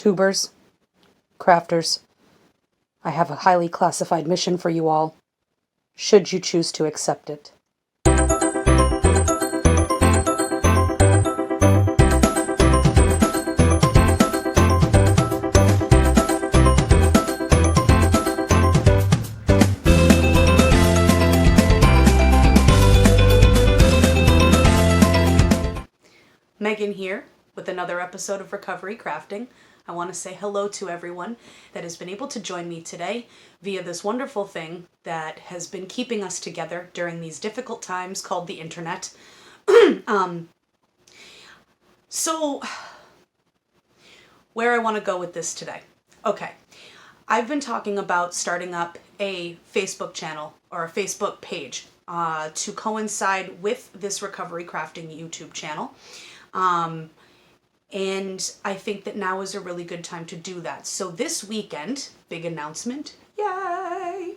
Tubers, crafters, I have a highly classified mission for you all, should you choose to accept it. Megan here with another episode of Recovery Crafting. I want to say hello to everyone that has been able to join me today via this wonderful thing that has been keeping us together during these difficult times called the internet. So, where I want to go with this today. Okay, I've been talking about starting up a Facebook channel or a Facebook page to coincide with this Recovery Crafting YouTube channel. And I think that now is a really good time to do that. So this weekend, big announcement, yay!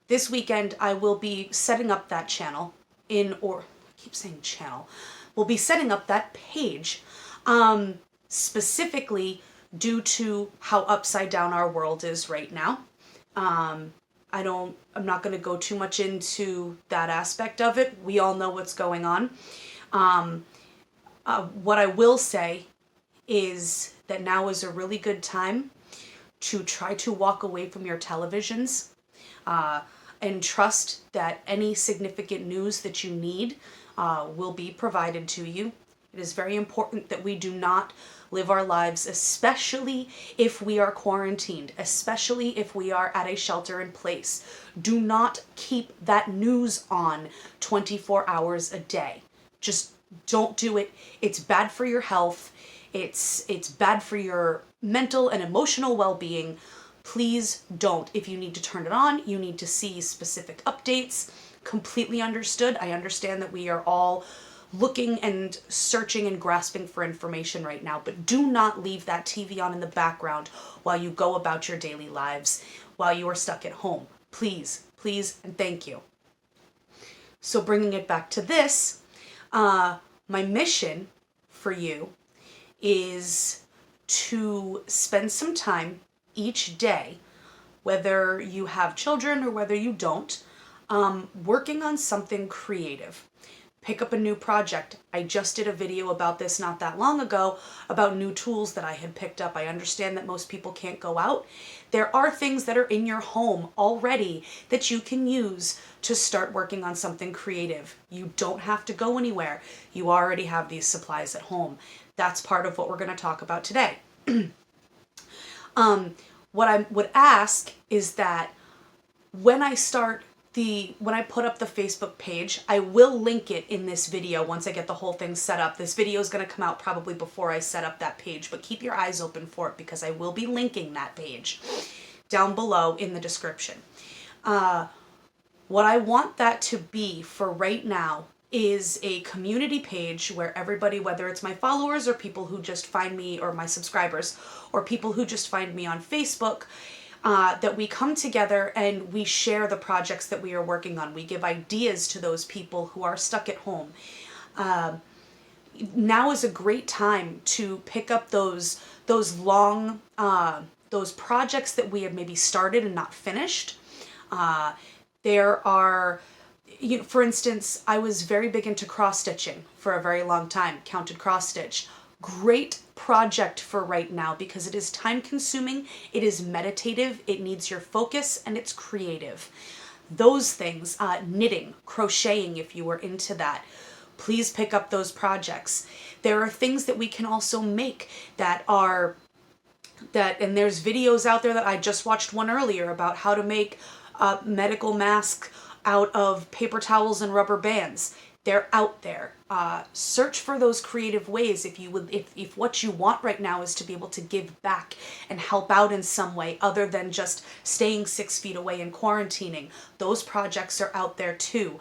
This weekend I will be setting up that channel I keep saying channel. We'll be setting up that page, specifically due to how upside down our world is right now. I'm not going to go too much into that aspect of it. We all know what's going on. What I will say is that now is a really good time to try to walk away from your televisions and trust that any significant news that you need will be provided to you. It is very important that we do not live our lives, especially if we are quarantined, especially if we are at a shelter in place. Do not keep that news on 24 hours a day. Just don't do it. It's bad for your health. It's bad for your mental and emotional well-being. Please don't. If you need to turn it on, you need to see specific updates. Completely understood. I understand that we are all looking and searching and grasping for information right now, but do not leave that TV on in the background while you go about your daily lives, while you are stuck at home. Please, please, and thank you. So bringing it back to this, my mission for you is to spend some time each day, whether you have children or whether you don't, working on something creative. Pick up a new project. I just did a video about this not that long ago about new tools that I had picked up. I understand that most people can't go out. There are things that are in your home already that you can use to start working on something creative. You don't have to go anywhere. You already have these supplies at home. That's part of what we're going to talk about today. What I would ask is that when I put up the Facebook page, I will link it in this video once I get the whole thing set up. This video is going to come out probably before I set up that page, but keep your eyes open for it because I will be linking that page down below in the description. What I want that to be for right now is a community page where everybody, whether it's my followers or people who just find me, or my subscribers, or people who just find me on Facebook, that we come together and we share the projects that we are working on. We give ideas to those people who are stuck at home. Now is a great time to pick up those projects that we have maybe started and not finished. There are, for instance, I was very big into cross stitching for a very long time, counted cross stitch. Great project for right now because it is time consuming, it is meditative, it needs your focus, and it's creative. Those things, knitting, crocheting, if you were into that, please pick up those projects. There are things that we can also make and there's videos out there that I just watched one earlier about how to make a medical mask out of paper towels and rubber bands. They're out there. Search for those creative ways if what you want right now is to be able to give back and help out in some way other than just staying 6 feet away and quarantining. Those projects are out there too.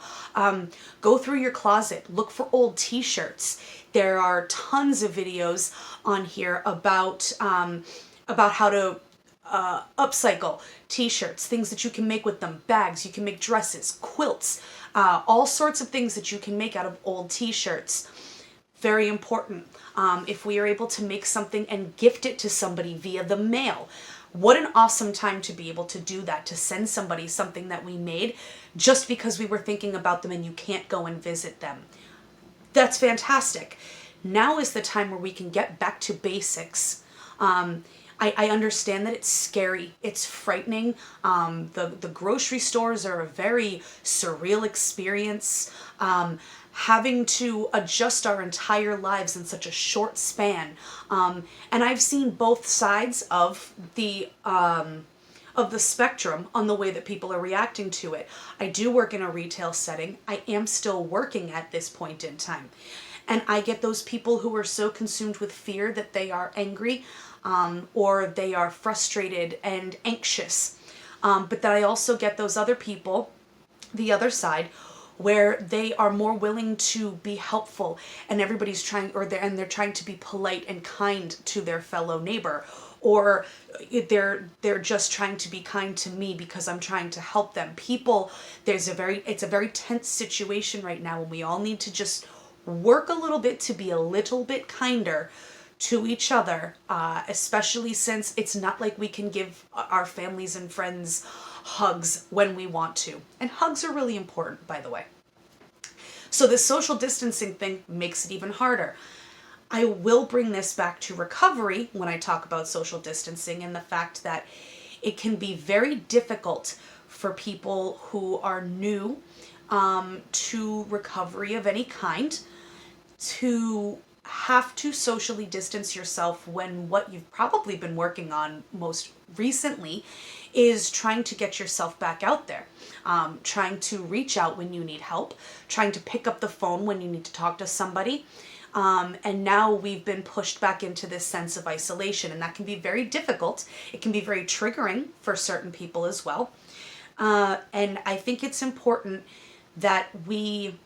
Go through your closet, look for old t-shirts. There are tons of videos on here about how to upcycle t-shirts, things that you can make with them, bags, you can make dresses, quilts, all sorts of things that you can make out of old t-shirts. Very important. if we are able to make something and gift it to somebody via the mail. What an awesome time to be able to do that, to send somebody something that we made just because we were thinking about them and you can't go and visit them. That's fantastic. Now is the time where we can get back to basics. I understand that it's scary. It's frightening. The grocery stores are a very surreal experience. Having to adjust our entire lives in such a short span. And I've seen both sides of the spectrum on the way that people are reacting to it. I do work in a retail setting. I am still working at this point in time. And I get those people who are so consumed with fear that they are angry, or they are frustrated and anxious. But then I also get those other people, the other side, where they are more willing to be helpful, and everybody's trying, they're trying to be polite and kind to their fellow neighbor, or they're just trying to be kind to me because I'm trying to help them. People, it's a very tense situation right now, and we all need to just work a little bit to be a little bit kinder to each other, especially since it's not like we can give our families and friends hugs when we want to. And hugs are really important, by the way. So this social distancing thing makes it even harder. I will bring this back to recovery when I talk about social distancing, and the fact that it can be very difficult for people who are new to recovery of any kind to have to socially distance yourself when what you've probably been working on most recently is trying to get yourself back out there, trying to reach out when you need help, trying to pick up the phone when you need to talk to somebody. And now we've been pushed back into this sense of isolation, and that can be very difficult. It can be very triggering for certain people as well. And I think it's important that we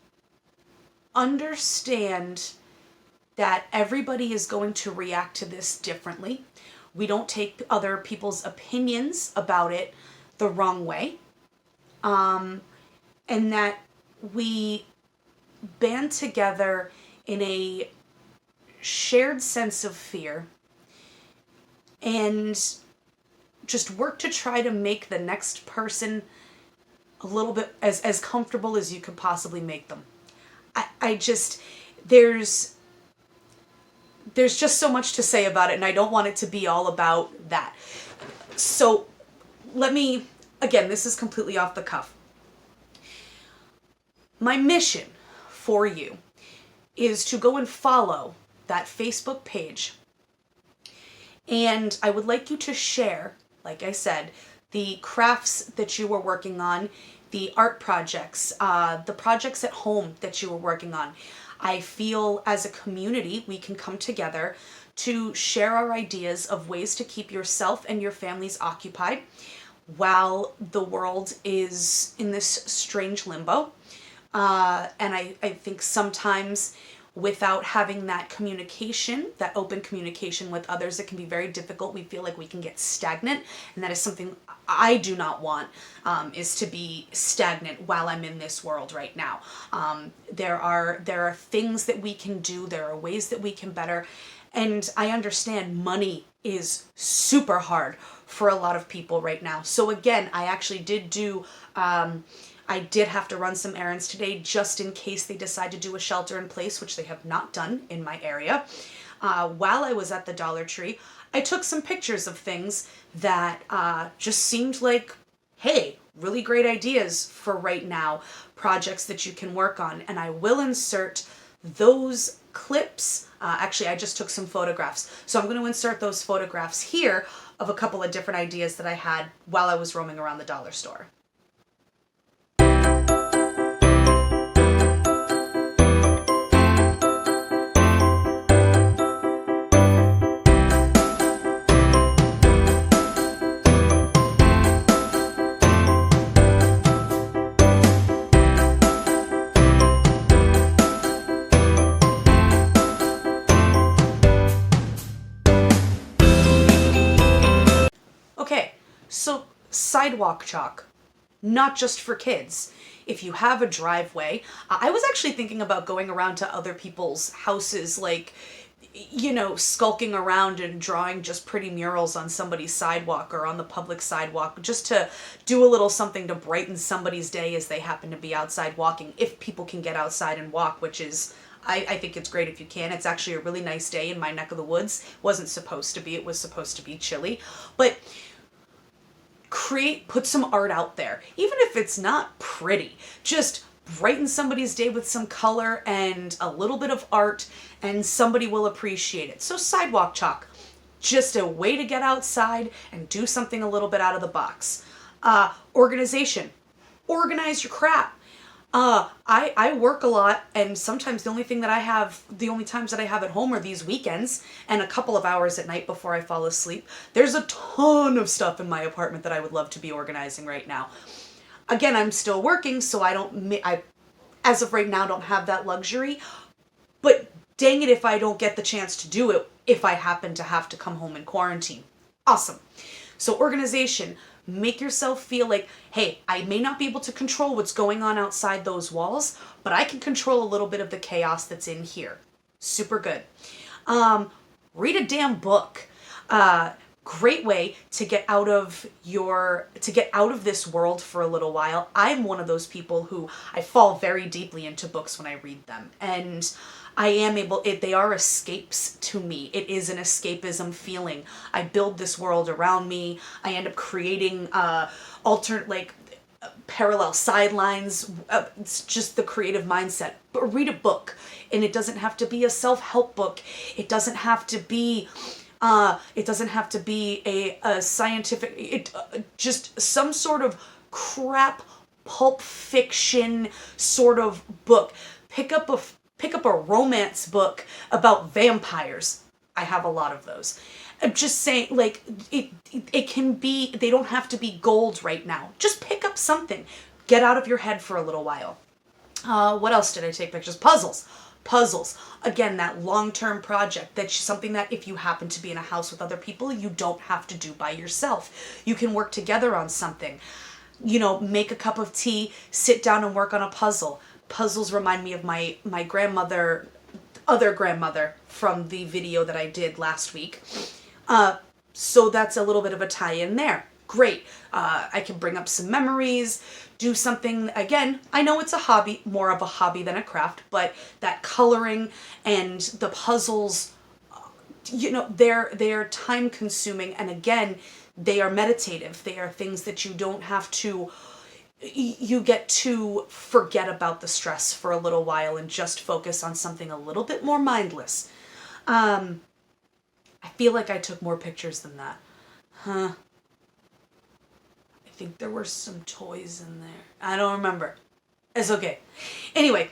understand that everybody is going to react to this differently. We don't take other people's opinions about it the wrong way. And that we band together in a shared sense of fear and just work to try to make the next person a little bit as comfortable as you could possibly make them. There's just so much to say about it, and I don't want it to be all about that. So again, this is completely off the cuff. My mission for you is to go and follow that Facebook page. And I would like you to share, like I said, the crafts that you were working on, the art projects, the projects at home that you were working on. I feel as a community, we can come together to share our ideas of ways to keep yourself and your families occupied while the world is in this strange limbo. And I think sometimes without having that communication, that open communication with others, it can be very difficult. We feel like we can get stagnant, and that is something I do not want, is to be stagnant while I'm in this world right now. There are things that we can do, there are ways that we can better, and I understand money is super hard for a lot of people right now. So again, I actually I did have to run some errands today just in case they decide to do a shelter in place, which they have not done in my area. While I was at the Dollar Tree, I took some pictures of things that just seemed like, hey, really great ideas for right now, projects that you can work on. And I will insert those clips. Actually, I just took some photographs. So I'm going to insert those photographs here of a couple of different ideas that I had while I was roaming around the dollar store. Okay, so sidewalk chalk, not just for kids. If you have a driveway, I was actually thinking about going around to other people's houses, like skulking around and drawing just pretty murals on somebody's sidewalk or on the public sidewalk, just to do a little something to brighten somebody's day as they happen to be outside walking, if people can get outside and walk, which is, I think it's great if you can. It's actually a really nice day in my neck of the woods. It wasn't supposed to be. It was supposed to be chilly. But put some art out there. Even if it's not pretty, just brighten somebody's day with some color and a little bit of art, and somebody will appreciate it. So sidewalk chalk, just a way to get outside and do something a little bit out of the box. Organization, organize your crap. I work a lot, and sometimes the only times that I have at home are these weekends and a couple of hours at night before I fall asleep. There's a ton of stuff in my apartment that I would love to be organizing right now. Again, I'm still working, so I as of right now don't have that luxury, but dang it if I don't get the chance to do it if I happen to have to come home in quarantine. Awesome. So organization, make yourself feel like, hey, I may not be able to control what's going on outside those walls, but I can control a little bit of the chaos that's in here. Super good. Read a damn book. Great way to get out of this world for a little while. I'm one of those people who I fall very deeply into books when I read them, and they are escapes to me. It is an escapism feeling. I build this world around me. I end up creating parallel sidelines. It's just the creative mindset. But read a book, and it doesn't have to be a self-help book. It doesn't have to be a scientific, just some sort of crap pulp fiction sort of book. Pick up a romance book about vampires. I have a lot of those. I'm just saying, like, it can be, they don't have to be gold right now. Just pick up something. Get out of your head for a little while. What else did I take pictures? Puzzles. Again, that long-term project. That's something that if you happen to be in a house with other people, you don't have to do by yourself. You can work together on something. Make a cup of tea, sit down and work on a puzzle. Puzzles remind me of my other grandmother from the video that I did last week. So that's a little bit of a tie-in there. Great. I can bring up some memories, do something, again, I know it's a hobby, more of a hobby than a craft, but that coloring and the puzzles, they're time consuming, and again, they are meditative. They are things that you don't have to, you get to forget about the stress for a little while and just focus on something a little bit more mindless. I feel like I took more pictures than that. I think there were some toys in there. I don't remember. It's okay. Anyway,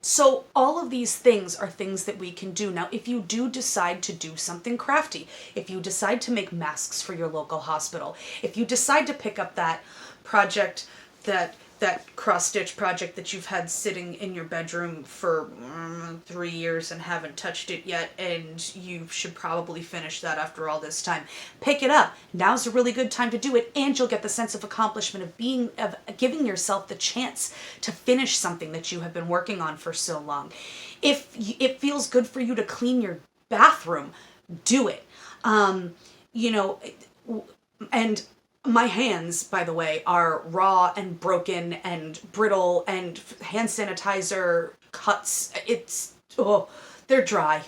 so all of these things are things that we can do. Now, if you do decide to do something crafty, if you decide to make masks for your local hospital, if you decide to pick up that project, that cross-stitch project that you've had sitting in your bedroom for 3 years and haven't touched it yet, and you should probably finish that after all this time, pick it up. Now's a really good time to do it, and you'll get the sense of accomplishment of giving yourself the chance to finish something that you have been working on for so long. If it feels good for you to clean your bathroom, do it. And my hands, by the way, are raw and broken and brittle, and hand sanitizer cuts. They're dry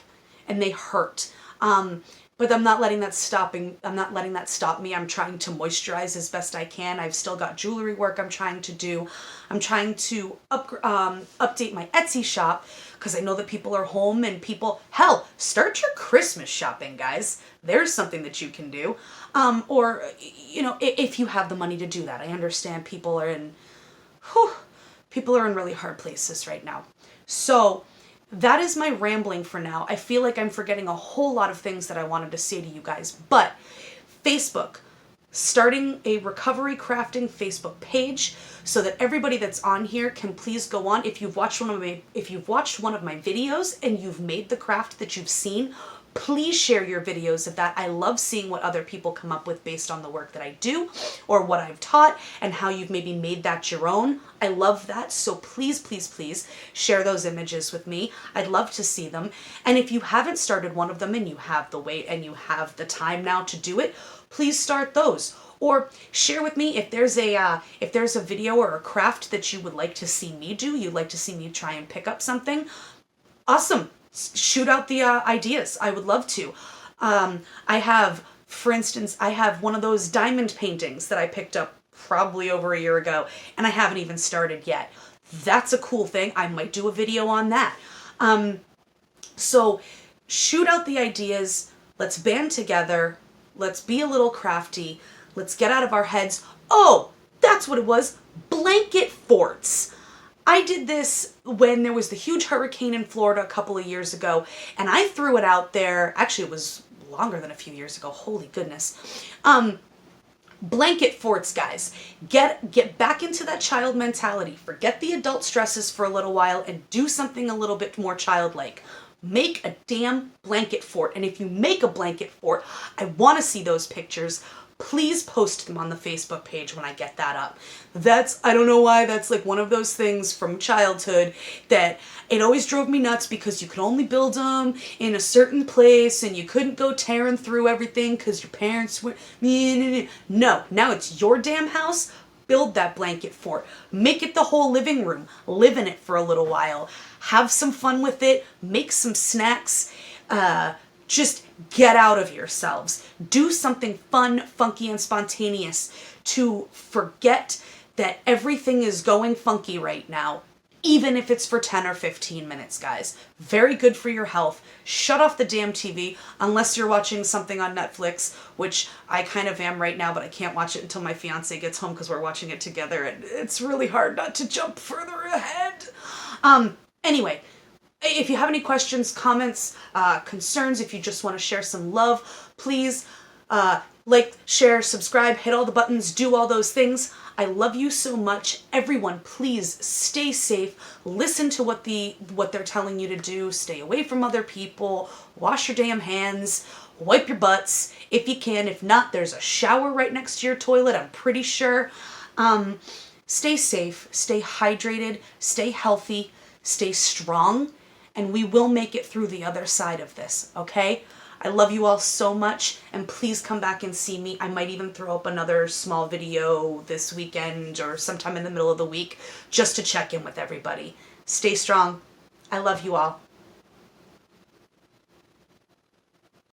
and they hurt. But I'm not letting that stop me. I'm trying to moisturize as best I can. I've still got jewelry work I'm trying to do. I'm trying to update my Etsy shop because I know that people are home, and start your Christmas shopping, guys. There's something that you can do. Or, if you have the money to do that. I understand people are in really hard places right now. So that is my rambling for now. I feel like I'm forgetting a whole lot of things that I wanted to say to you guys. But Facebook, starting a recovery crafting Facebook page so that everybody that's on here can please go on. If you've watched one of my videos and you've made the craft that you've seen, Please share your videos of that. I love seeing what other people come up with based on the work that I do or what I've taught and how you've maybe made that your own. I love that. So please, please, please share those images with me. I'd love to see them. And if you haven't started one of them and you have the weight and you have the time now to do it, please start those. Or share with me if there's a video or a craft that you would like to see me do, you'd like to see me try and pick up something. Awesome. Shoot out the ideas. I would love to. For instance, I have one of those diamond paintings that I picked up probably over a year ago, and I haven't even started yet. That's a cool thing. I might do a video on that. So shoot out the ideas. Let's band together. Let's be a little crafty. Let's get out of our heads. Oh, that's what it was. Blanket forts. I did this when there was the huge hurricane in Florida a couple of years ago, and I threw it out there. Actually, it was longer than a few years ago. Holy goodness. Blanket forts, guys. Get back into that child mentality. Forget the adult stresses for a little while and do something a little bit more childlike. Make a damn blanket fort. And if you make a blanket fort, I want to see those pictures. Please post them on the Facebook page when I get that up. I don't know why, that's like one of those things from childhood that it always drove me nuts because you could only build them in a certain place and you couldn't go tearing through everything because your parents were... No, now it's your damn house. Build that blanket fort. Make it the whole living room. Live in it for a little while. Have some fun with it. Make some snacks. Just get out of yourselves. Do something fun, funky, and spontaneous to forget that everything is going funky right now, even if it's for 10 or 15 minutes, guys. Very good for your health. Shut off the damn TV unless you're watching something on Netflix, which I kind of am right now, but I can't watch it until my fiance gets home because we're watching it together, and it's really hard not to jump further ahead. Anyway, if you have any questions, comments, concerns, if you just want to share some love, please like, share, subscribe, hit all the buttons, do all those things. I love you so much. Everyone, please stay safe. Listen to what they're telling you to do. Stay away from other people. Wash your damn hands. Wipe your butts if you can. If not, there's a shower right next to your toilet, I'm pretty sure. Stay safe. Stay hydrated. Stay healthy. Stay strong. And we will make it through the other side of this, okay? I love you all so much, and please come back and see me. I might even throw up another small video this weekend or sometime in the middle of the week just to check in with everybody. Stay strong. I love you all.